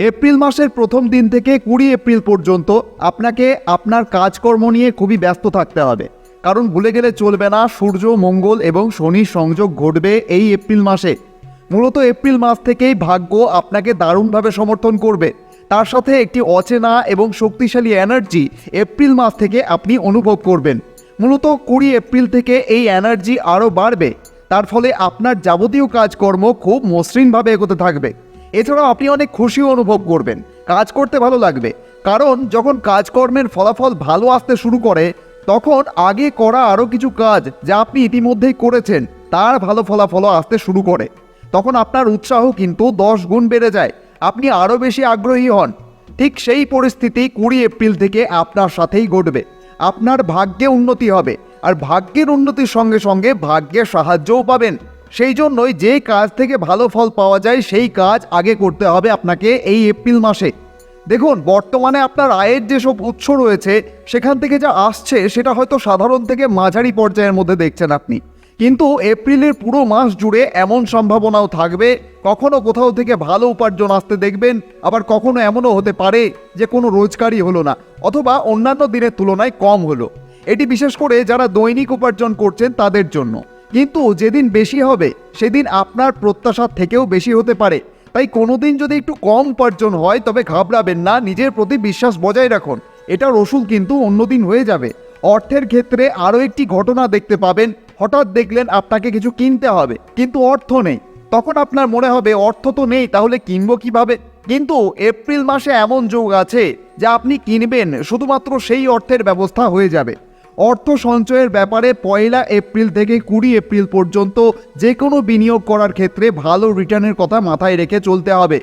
April মাসের প্রথম দিন থেকে 20 এপ্রিল পর্যন্ত আপনাকে আপনার কাজকর্ম নিয়ে খুবই ব্যস্ত থাকতে হবে। কারণ ভুলে গেলে চলবে না, সূর্য, মঙ্গল এবং শনির সংযোগ ঘটবে এই এপ্রিল মাসে। মূলত এপ্রিল মাস থেকেই ভাগ্য আপনাকে দারুণভাবে সমর্থন করবে। তার সাথে একটি অচেনা এবং শক্তিশালী এনার্জি এপ্রিল মাস থেকে আপনি অনুভব করবেন। মূলত 20 এপ্রিল থেকে এই এনার্জি আরও বাড়বে। তার ফলে আপনার যাবতীয় কাজকর্ম খুব মসৃণভাবে এগোতে থাকবে। এছাড়াও আপনি অনেক খুশিও অনুভব করবেন, কাজ করতে ভালো লাগবে। কারণ যখন কাজকর্মের ফলাফল ভালো আসতে শুরু করে, তখন আগে করা আরও কিছু কাজ যা আপনি ইতিমধ্যেই করেছেন তার ভালো ফলাফলও আসতে শুরু করে। তখন আপনার উৎসাহ কিন্তু 10 গুণ বেড়ে যায়, আপনি আরও বেশি আগ্রহী হন। ঠিক সেই পরিস্থিতি 20 এপ্রিল থেকে আপনার সাথেই ঘটবে। আপনার ভাগ্যে উন্নতি হবে, আর ভাগ্যের উন্নতির সঙ্গে সঙ্গে ভাগ্যের সাহায্যও পাবেন। সেই জন্যই যে কাজ থেকে ভালো ফল পাওয়া যায় সেই কাজ আগে করতে হবে আপনাকে এই এপ্রিল মাসে। দেখুন, বর্তমানে আপনার আয়ের যেসব উৎস রয়েছে সেখান থেকে যা আসছে সেটা হয়তো সাধারণ থেকে মাঝারি পর্যায়ের মধ্যে দেখছেন আপনি, কিন্তু এপ্রিলের পুরো মাস জুড়ে এমন সম্ভাবনাও থাকবে কখনো কোথাও থেকে ভালো উপার্জন আসতে দেখবেন, আবার কখনো এমনও হতে পারে যে কোনো রোজগারই হলো না, অথবা অন্যান্য দিনের তুলনায় কম হলো। এটি বিশেষ করে যারা দৈনিক উপার্জন করছেন তাদের জন্য। কিন্তু যেদিন বেশি হবে সেদিন আপনার প্রত্যাশার থেকেও বেশি হতে পারে। তাই কোনোদিন যদি একটু কম উপার্জন হয় তবে ঘাবড়াবেন না, নিজের প্রতি বিশ্বাস বজায় রাখুন। এটার ওসুল কিন্তু অন্যদিন হয়ে যাবে। অর্থের ক্ষেত্রে আরও একটি ঘটনা দেখতে পাবেন। হঠাৎ দেখলেন আপনাকে কিছু কিনতে হবে কিন্তু অর্থ নেই। তখন আপনার মনে হবে অর্থ তো নেই, তাহলে কিনবো কিভাবে? কিন্তু এপ্রিল মাসে এমন যোগ আছে যা আপনি কিনবেন, শুধুমাত্র সেই অর্থের ব্যবস্থা হয়ে যাবে। অর্থ সঞ্চয়ের ব্যাপারে 1 এপ্রিল থেকে 20 এপ্রিল পর্যন্ত যে কোনো বিনিয়োগ করার ক্ষেত্রে ভালো রিটার্নের কথা মাথায় রেখে চলতে হবে।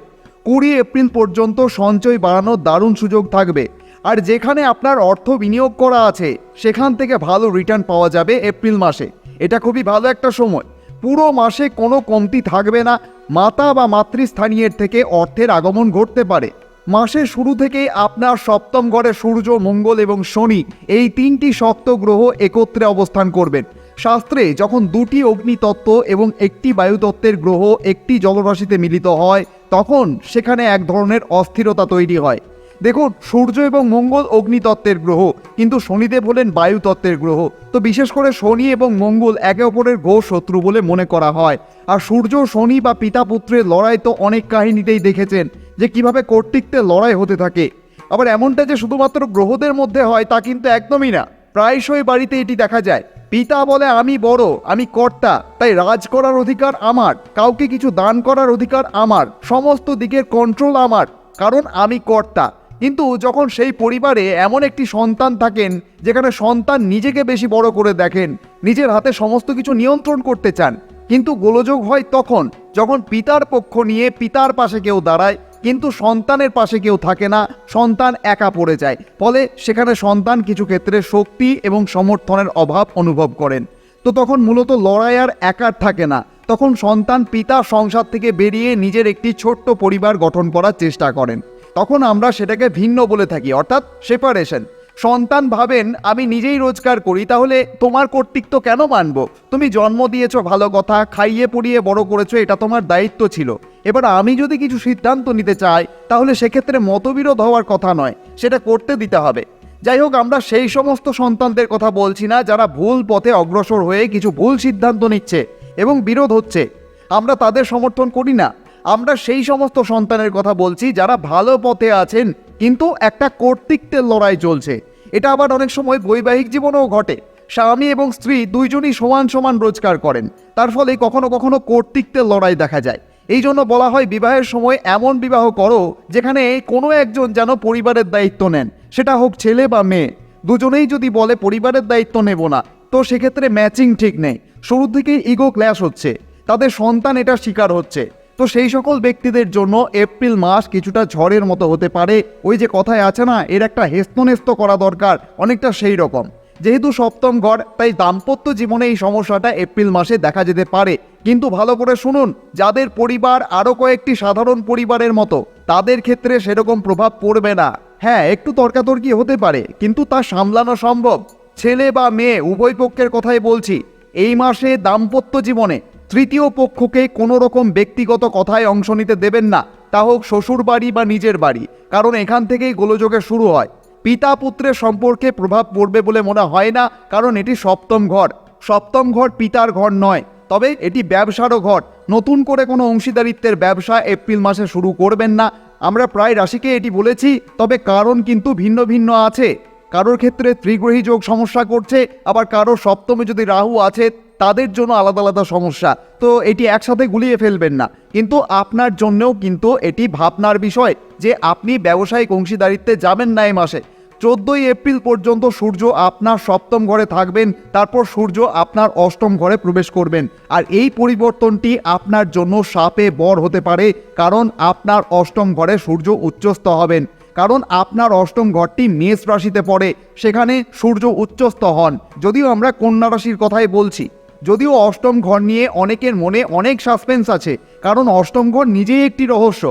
20 এপ্রিল পর্যন্ত সঞ্চয় বাড়ানোর দারুণ সুযোগ থাকবে। আর যেখানে আপনার অর্থ বিনিয়োগ করা আছে সেখান থেকে ভালো রিটার্ন পাওয়া যাবে এপ্রিল মাসে। এটা খুবই ভালো একটা সময়। পুরো মাসে কোনো কমতি থাকবে না। মাতা বা মাতৃস্থানীয়ের থেকে অর্থের আগমন ঘটতে পারে। মাসের শুরু থেকেই আপনার সপ্তম ঘরে সূর্য, মঙ্গল এবং শনি, এই 3টি শক্ত গ্রহ একত্রে অবস্থান করবেন। শাস্ত্রে যখন 2টি অগ্নিতত্ত্ব এবং 1টি বায়ুতত্ত্বের গ্রহ একটি জলরাশিতে মিলিত হয় তখন সেখানে এক ধরনের অস্থিরতা তৈরি হয়। দেখুন, সূর্য এবং মঙ্গল অগ্নিতত্ত্বের গ্রহ, কিন্তু শনিদেব হলেন বায়ুতত্ত্বের গ্রহ। তো বিশেষ করে শনি এবং মঙ্গল একে অপরের ঘোর শত্রু বলে মনে করা হয়। আর সূর্য, শনি বা পিতা পুত্রের লড়াই তো অনেক কাহিনীতেই দেখেছেন যে কিভাবে কর্তৃত্বের লড়াই হতে থাকে। আবার এমনটা যে শুধুমাত্র গ্রহদের মধ্যে হয় তা কিন্তু একদমই না। প্রায়শই বাড়িতে এটি দেখা যায়। পিতা বলে আমি বড়, আমি কর্তা, তাই রাজ করার অধিকার আমার, কাউকে কিছু দান করার অধিকার আমার, সমস্ত দিকের কন্ট্রোল আমার, কারণ আমি কর্তা। কিন্তু যখন সেই পরিবারে এমন একটি সন্তান থাকেন যেখানে সন্তান নিজেকে বেশি বড় করে দেখেন, নিজের হাতে সমস্ত কিছু নিয়ন্ত্রণ করতে চান, কিন্তু গোলযোগ হয় তখন যখন পিতার পক্ষ নিয়ে পিতার পাশে কেউ দাঁড়ায় কিন্তু সন্তানের পাশে কেউ থাকে না, সন্তান একা পড়ে যায়। ফলে সেখানে সন্তান কিছু ক্ষেত্রে শক্তি এবং সমর্থনের অভাব অনুভব করেন। তো তখন মূলত লড়াই আর একার থাকে না, তখন সন্তান পিতার সংসার থেকে বেরিয়ে নিজের একটি ছোট্ট পরিবার গঠন করার চেষ্টা করেন। তখন আমরা সেটাকে ভিন্ন বলে থাকি, অর্থাৎ সেপারেশন। সন্তান ভাবেন আমি নিজেই রোজগার করি, তাহলে তোমার কর্তৃত্ব কেন মানব? তুমি জন্ম দিয়েছো ভালো কথা, খাইয়ে পড়িয়ে বড় করেছো, এটা তোমার দায়িত্ব ছিল। এবার আমি যদি কিছু সিদ্ধান্ত নিতে চাই তাহলে সেক্ষেত্রে মতবিরোধ হওয়ার কথা নয়, সেটা করতে দিতে হবে। যাই হোক, আমরা সেই সমস্ত সন্তানদের কথা বলছি না যারা ভুল পথে অগ্রসর হয়ে কিছু ভুল সিদ্ধান্ত নিচ্ছে এবং বিরোধ হচ্ছে। আমরা তাদের সমর্থন করি না। আমরা সেই সমস্ত সন্তানের কথা বলছি যারা ভালো পথে আছেন কিন্তু একটা কর্তৃত্বের লড়াই চলছে। এটা আবার অনেক সময় বৈবাহিক জীবনেও ঘটে। স্বামী এবং স্ত্রী দুইজনই সমান সমান রোজগার করেন, তার ফলে কখনো কখনো কর্তৃত্বের লড়াই দেখা যায়। এই জন্য বলা হয় বিবাহের সময় এমন বিবাহ করো যেখানে কোনো একজন যেন পরিবারের দায়িত্ব নেন, সেটা হোক ছেলে বা মেয়ে। দুজনেই যদি বলে পরিবারের দায়িত্ব নেব না, তো সেক্ষেত্রে ম্যাচিং ঠিক নেই। শুরু থেকেই ইগো ক্ল্যাশ হচ্ছে, তাদের সন্তান এটা শিকার হচ্ছে। তো সেই সকল ব্যক্তিদের জন্য এপ্রিল মাস কিছুটা ঝড়ের মতো হতে পারে। ওই যে কথায় আছে না, এর একটা হেস্তনেস্ত করা দরকার, অনেকটা সেই রকম। যেহেতু সপ্তম ঘর, তাই দাম্পত্য জীবনে এই সমস্যাটা এপ্রিল মাসে দেখা যেতে পারে। কিন্তু ভালো করে শুনুন, যাদের পরিবার আরও কয়েকটি সাধারণ পরিবারের মতো তাদের ক্ষেত্রে সেরকম প্রভাব পড়বে না। হ্যাঁ, একটু তর্কাতর্কি হতে পারে, কিন্তু তা সামলানো সম্ভব। ছেলে বা মেয়ে উভয় পক্ষের কথাই বলছি। এই মাসে দাম্পত্য জীবনে তৃতীয় পক্ষকে কোনো রকম ব্যক্তিগত কথায় অংশ নিতে দেবেন না। তা হোক শ্বশুর বাড়ি বা নিজের বাড়ি, কারণ এখান থেকেই গোলযোগের শুরু হয়। পিতা পুত্রের সম্পর্কে প্রভাব পড়বে বলে মনে হয় না, কারণ এটি সপ্তম ঘর। সপ্তম ঘর পিতার ঘর নয়, তবে এটি ব্যবসারও ঘর। নতুন করে কোনো অংশীদারিত্বের ব্যবসা এপ্রিল মাসে শুরু করবেন না। আমরা প্রায় রাশিকে এটি বলেছি, তবে কারণ কিন্তু ভিন্ন ভিন্ন আছে। কারোর ক্ষেত্রে ত্রিগ্রহী যোগ সমস্যা করছে, আবার কারোর সপ্তমে যদি রাহু আছে তাদের জন্য আলাদা আলাদা সমস্যা। তো এটি একসাথে গুলিয়ে ফেলবেন না। কিন্তু আপনার জন্যও কিন্তু এটি ভাবনার বিষয় যে আপনি ব্যবসায়িক অংশীদারিত্বে যাবেন না এই মাসে। 14ই এপ্রিল পর্যন্ত সূর্য আপনার সপ্তম ঘরে থাকবেন, তারপর সূর্য আপনার অষ্টম ঘরে প্রবেশ করবেন। আর এই পরিবর্তনটি আপনার জন্য শাপে বর হতে পারে, কারণ আপনার অষ্টম ঘরে সূর্য উচ্চস্থ হবেন। কারণ আপনার অষ্টম ঘরটি মেষ রাশিতে পড়ে, সেখানে সূর্য উচ্চস্থ হন। যদিও আমরা কন্যা রাশির কথাই বলছি, যদিও অষ্টম ঘর নিয়ে অনেকের মনে অনেক সাসপেন্স আছে, কারণ অষ্টম ঘর নিজেই একটি রহস্য।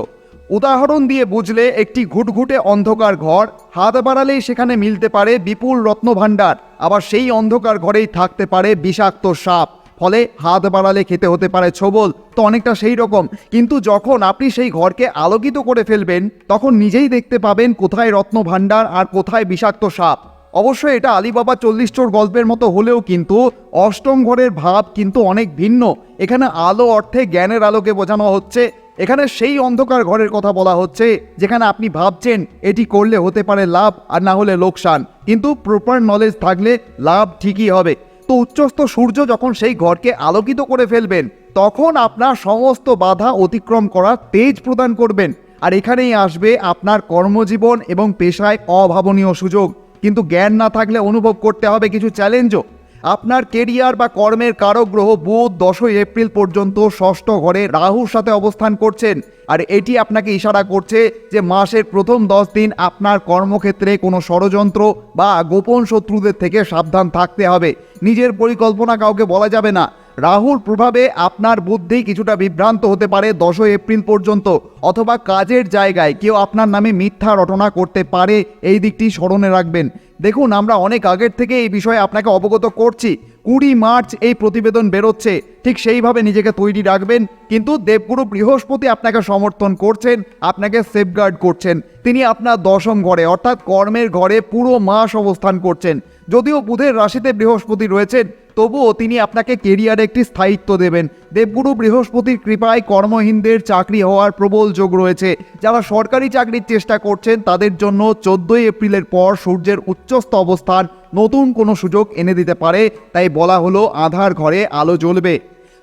উদাহরণ দিয়ে বুঝলে, একটি ঘুটঘুটে অন্ধকার ঘর, হাত বাড়ালেই সেখানে মিলতে পারে বিপুল রত্নভাণ্ডার, আবার সেই অন্ধকার ঘরেই থাকতে পারে বিষাক্ত সাপ, ফলে হাত বাড়ালে খেতে হতে পারে ছোবল। তো অনেকটা সেই রকম। কিন্তু যখন আপনি সেই ঘরকে আলোকিত করে ফেলবেন, তখন নিজেই দেখতে পাবেন কোথায় রত্নভাণ্ডার আর কোথায় বিষাক্ত সাপ। অবশ্যই এটা আলিবাবা 40 চোর গল্পের মতো হলেও কিন্তু অষ্টম ঘরের ভাব কিন্তু অনেক ভিন্ন। এখানে আলো অর্থে জ্ঞানের আলোকে বোঝানো হচ্ছে। এখানে সেই অন্ধকার ঘরের কথা বলা হচ্ছে যেখানে আপনি ভাবছেন এটি করলে হতে পারে লাভ আর না হলে লোকসান, কিন্তু প্রপার নলেজ থাকলে লাভ ঠিকই হবে। তো উচ্চস্থ সূর্য যখন সেই ঘরকে আলোকিত করে ফেলবেন, তখন আপনার সমস্ত বাধা অতিক্রম করার তেজ প্রদান করবেন। আর এখানেই আসবে আপনার কর্মজীবন এবং পেশায় অভাবনীয় সুযোগ। কিন্তু জ্ঞান না থাকলে অনুভব করতে হবে কিছু চ্যালেঞ্জও। আপনার কেরিয়ার বা কর্মের কারক গ্রহ বুধ 10ই এপ্রিল পর্যন্ত ষষ্ঠ ঘরে রাহুর সাথে অবস্থান করছেন। আর এটি আপনাকে ইশারা করছে যে মাসের প্রথম 10 দিন আপনার কর্মক্ষেত্রে কোনো ষড়যন্ত্র বা গোপন শত্রুদের থেকে সাবধান থাকতে হবে। নিজের পরিকল্পনা কাউকে বলা যাবে না। রাহুর প্রভাবে আপনার বুদ্ধি কিছুটা বিভ্রান্ত হতে পারে 10ই এপ্রিল পর্যন্ত, অথবা কাজের জায়গায় কেউ আপনার নামে মিথ্যা রটনা করতে পারে, এই দিকটি স্মরণে রাখবেন। দেখুন, আমরা অনেক আগের থেকে এই বিষয়ে আপনাকে অবগত করছি। 20 মার্চ এই প্রতিবেদন বেরোচ্ছে, ঠিক সেইভাবে নিজেকে তৈরি রাখবেন। কিন্তু দেবগুরু বৃহস্পতি আপনাকে সমর্থন করছেন, আপনাকে সেফগার্ড করছেন। তিনি আপনার দশম ঘরে অর্থাৎ কর্মের ঘরে পুরো মাস অবস্থান করছেন। যদিও বুধের রাশিতে বৃহস্পতি রয়েছেন, তবুও তিনি আপনাকে কেরিয়ারে একটি স্থায়িত্ব দেবেন। দেবগুরু বৃহস্পতির কৃপায় কর্মহীনদের চাকরি হওয়ার প্রবল যোগ রয়েছে। যারা সরকারি চাকরির চেষ্টা করছেন তাদের জন্য 14ই এপ্রিলের পর সূর্যের উচ্চস্থ অবস্থান নতুন কোনো সুযোগ এনে দিতে পারে। তাই বলা হলো আঁধার ঘরে আলো জ্বলবে।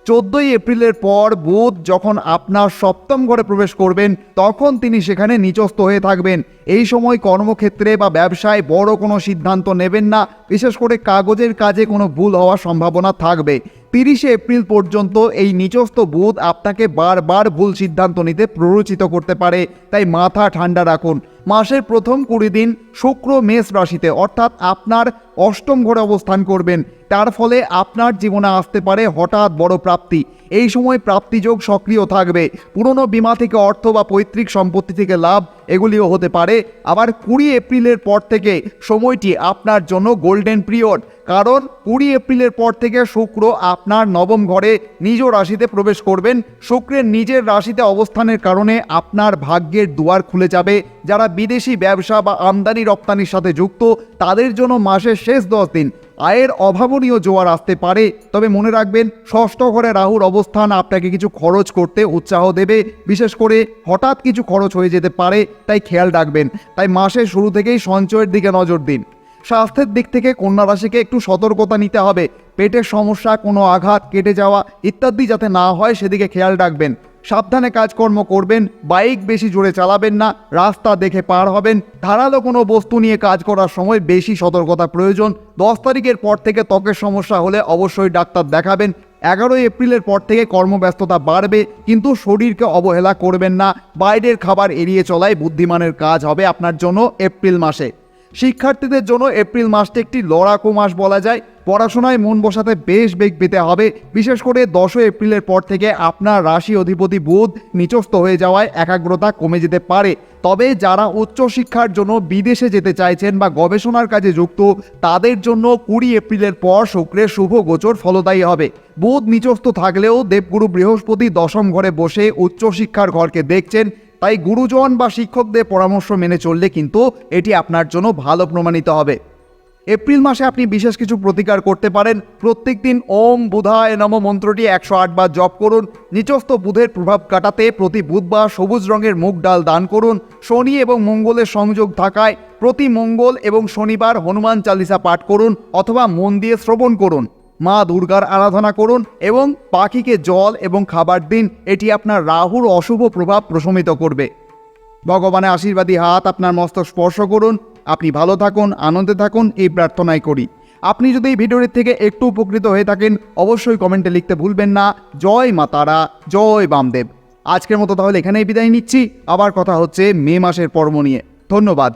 14ই এপ্রিলের পর বুধ যখন আপনার সপ্তম ঘরে প্রবেশ করবেন, তখন তিনি সেখানে নিচস্থ হয়ে থাকবেন। এই সময় কর্মক্ষেত্রে বা ব্যবসায় বড় কোনো সিদ্ধান্ত নেবেন না, বিশেষ করে কাগজের কাজে কোনো ভুল হওয়ার সম্ভাবনা থাকবে। 30শে এপ্রিল পর্যন্ত এই নিচস্থ বুধ আপনাকে বারবার ভুল সিদ্ধান্ত নিতে প্ররোচিত করতে পারে, তাই মাথা ঠান্ডা রাখুন। মাসের প্রথম 20 দিন শুক্র মেষ রাশিতে অর্থাৎ আপনার অষ্টম ঘরে অবস্থান করবেন। তার ফলে আপনার জীবনে আসতে পারে হঠাৎ বড় প্রাপ্তি। এই সময় প্রাপ্তিযোগ সক্রিয় থাকবে। পুরনো বীমা থেকে অর্থ বা পৈতৃক সম্পত্তি থেকে লাভ, এগুলিও হতে পারে। আবার 20 এপ্রিলের পর থেকে সময়টি আপনার জন্য গোল্ডেন পিরিয়ড, কারণ 20 এপ্রিলের পর থেকে শুক্র আপনার নবম ঘরে নিজ রাশিতে প্রবেশ করবেন। শুক্রের নিজের রাশিতে অবস্থানের কারণে আপনার ভাগ্যের দুয়ার খুলে যাবে। যারা বিদেশি ব্যবসা বা আমদানি রপ্তানির সাথে যুক্ত, তাদের জন্য মাসের শেষ 10 দিন আয়ের অভাবনীয় জোয়ার আসতে পারে। তবে মনে রাখবেন, ষষ্ঠ ঘরে রাহুর অবস্থান আপনাকে কিছু খরচ করতে উৎসাহ দেবে। বিশেষ করে হঠাৎ কিছু খরচ হয়ে যেতে পারে, তাই খেয়াল রাখবেন। তাই মাসের শুরু থেকেই সঞ্চয়ের দিকে নজর দিন। স্বাস্থ্যের দিক থেকে কন্যা রাশিকে একটু সতর্কতা নিতে হবে। পেটের সমস্যা, কোনো আঘাত, কেটে যাওয়া ইত্যাদি যাতে না হয় সেদিকে খেয়াল রাখবেন। সাবধানে কাজকর্ম করবেন। বাইক বেশি জোরে চালাবেন না। রাস্তা দেখে পার হবেন। ধারালো কোনো বস্তু নিয়ে কাজ করার সময় বেশি সতর্কতা প্রয়োজন। 10 তারিখের পর থেকে ত্বকের সমস্যা হলে অবশ্যই ডাক্তার দেখাবেন। 11 এপ্রিলের পর থেকে কর্মব্যস্ততা বাড়বে, কিন্তু শরীরকে অবহেলা করবেন না। বাইরের খাবার এড়িয়ে চলাই বুদ্ধিমানের কাজ হবে আপনার জন্য এপ্রিল মাসে। শিক্ষার্থীদের জন্য এপ্রিল মাসটি একটি লড়াকু মাস বলা যায়। পড়াশোনায় মন বসাতে বেশ বেগ পেতে হবে। বিশেষ করে 10 এপ্রিলের পর থেকে আপনার রাশি অধিপতি বুধ নিচস্থ হয়ে যাওয়ায় একাগ্রতা কমে যেতে পারে। তবে যারা উচ্চশিক্ষার জন্য বিদেশে যেতে চাইছেন বা গবেষণার কাজে যুক্ত, তাদের জন্য 20 এপ্রিলের পর শুক্রের শুভ গোচর ফলদায়ী হবে। বুধ নিচস্থ থাকলেও দেবগুরু বৃহস্পতি দশম ঘরে বসে উচ্চশিক্ষার ঘরকে দেখছেন। তাই গুরুজন বা শিক্ষকদের পরামর্শ মেনে চললে কিন্তু এটি আপনার জন্য ভালো প্রমাণিত হবে। এপ্রিল মাসে আপনি বিশেষ কিছু প্রতিকার করতে পারেন। প্রত্যেক দিন ওম বুধায় নমঃ মন্ত্রটি 108 বার জপ করুন। নিচস্থ বুধের প্রভাব কাটাতে প্রতি বুধবার সবুজ রঙের মুগ ডাল দান করুন। শনি এবং মঙ্গলের সংযোগ থাকায় প্রতি মঙ্গল এবং শনিবার হনুমান চালিসা পাঠ করুন অথবা মন দিয়ে শ্রবণ করুন। মা দুর্গার আরাধনা করুন এবং পাখিকে জল এবং খাবার দিন। এটি আপনার রাহুর অশুভ প্রভাব প্রশমিত করবে। ভগবানের আশীর্বাদী হাত আপনার মস্তক স্পর্শ করুন। আপনি ভালো থাকুন, আনন্দে থাকুন, এই প্রার্থনাই করি। আপনি যদি এই ভিডিওটির থেকে একটু উপকৃত হয়ে থাকেন অবশ্যই কমেন্টে লিখতে ভুলবেন না। জয় মা তারা, জয় বামদেব। আজকের মতো তাহলে এখানেই বিদায় নিচ্ছি। আবার কথা হচ্ছে মে মাসের পর্ব নিয়ে। ধন্যবাদ।